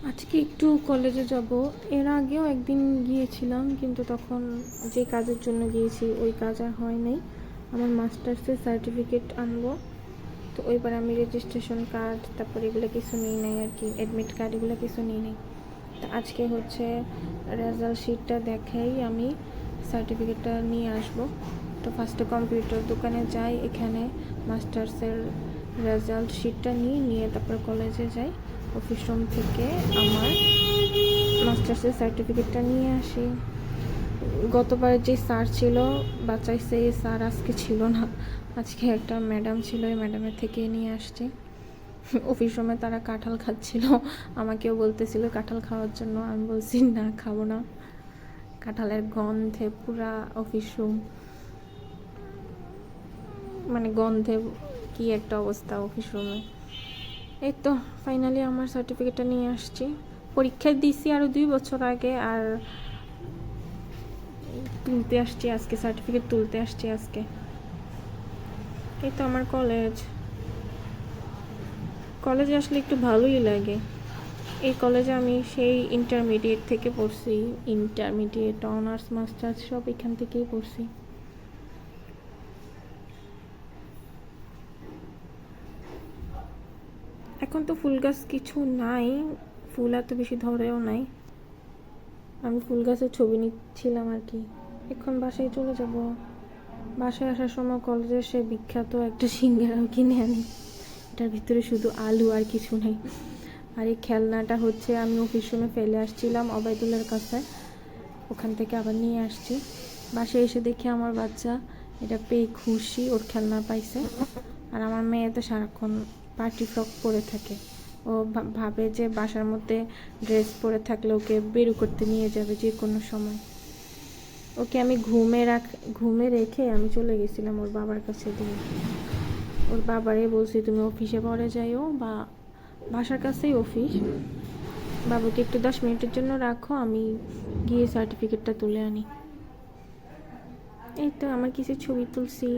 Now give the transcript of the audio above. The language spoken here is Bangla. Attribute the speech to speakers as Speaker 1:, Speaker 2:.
Speaker 1: আজকে একটু কলেজে যাব। এর আগেও একদিন গিয়েছিলাম, কিন্তু তখন যে কাজের জন্য গিয়েছি ওই কাজ আর হয় নাই। আমার মাস্টার্সের সার্টিফিকেট আনবো, তো ওইবার আমি রেজিস্ট্রেশন কার্ড তারপর এগুলো কিছু নিই নাই আর কি, অ্যাডমিট কার্ড এগুলো কিছু নিই নাই। তো আজকে হচ্ছে রেজাল্ট শিটটা দেখাই আমি সার্টিফিকেটটা নিয়ে আসব। তো ফার্স্টে কম্পিউটার দোকানে যাই, এখানে মাস্টার্সের রেজাল্ট শিটটা নিয়ে তারপর কলেজে যাই। অফিস রুম থেকে আমার মাস্টার্সের সার্টিফিকেটটা নিয়ে আসি। গতবার যে স্যার ছিল বাঁচাইছে, এই স্যার আজকে ছিল না। আজকে একটা ম্যাডাম ছিল, এই ম্যাডামের থেকে নিয়ে আসছি। অফিস রুমে তারা কাঁঠাল খাচ্ছিল, আমাকেও বলতেছিল কাঁঠাল খাওয়ার জন্য। আমি বলছি না, খাবো না। কাঁঠালের গন্ধে পুরা অফিস রুম, মানে গন্ধে কি একটা অবস্থা অফিস রুমে। এই তো ফাইনালি আমার সার্টিফিকেটটা নিয়ে আসছি। পরীক্ষা দিয়েছি আরও 2 বছর আগে, আর তুলতে আসছি আজকে, সার্টিফিকেট তুলতে আসছি আজকে। এই তো আমার কলেজে আসলে একটু ভালোই লাগে। এই কলেজে আমি সেই ইন্টারমিডিয়েট থেকে পড়ছি, ইন্টারমিডিয়েট অনার্স মাস্টার্স সব এখান থেকেই পড়ছি। এখন তো ফুল গাছ কিছু নাই, ফুল এত বেশি ধরেও নাই। আমি ফুল গাছের ছবি নিচ্ছিলাম আর কি। এখন বাসায় চলে যাব। বাসায় আসার সময় কলেজের সে বিখ্যাত একটা সিঙ্গারাও কিনে আনি। এটার ভিতরে শুধু আলু আর কিছু নেই। আর এই খেলনাটা হচ্ছে আমি অফিস রুমে ফেলে আসছিলাম অবায়দুলের কাছে, ওখান থেকে আবার নিয়ে আসছি। বাসায় এসে দেখি আমার বাচ্চা এটা পেয়ে খুশি, ওর খেলনা পাইছে। আর আমার মেয়ে তো সারাক্ষণ পার্টি ফ্রক পরে থাকে। ও ভাবে যে বাসার মধ্যে ড্রেস পরে থাকলে ওকে বেরু করতে নিয়ে যাবে যে কোনো সময়। ওকে আমি ঘুমে রেখে আমি চলে গেছিলাম ওর বাবার কাছে দিয়ে। ওর বাবারে বলছি তুমি অফিসে পরে যাইও, বা বাসার কাছেই অফিস, বাবুকে একটু 10 মিনিটের জন্য রাখো, আমি গিয়ে সার্টিফিকেটটা তুলে আনি। এই তো আমার কিছু ছবি তুলছি।